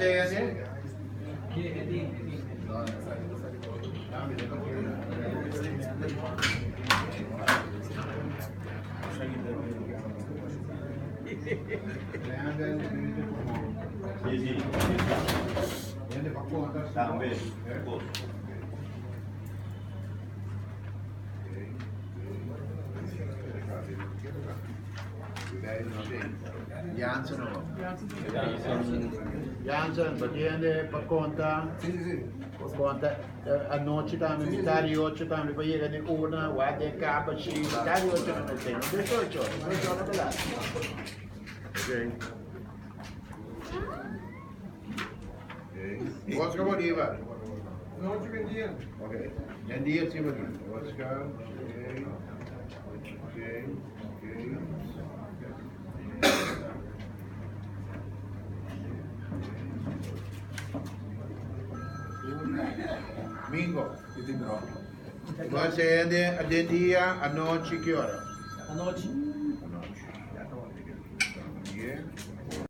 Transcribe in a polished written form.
Anche? Sì, sì. Tambe. Jansen no. Jansen, perché per conta? Per conta, a noite também, metade hoje também, para ir de una, guarda em capa, chi, metade hoje não tem. Deixa eu não me lá. Ok. What's going on, Eva? No, you can deal. Okay. And the it's even. Let's go. Okay. Mingo. Você é de dia à noite que hora? À noite,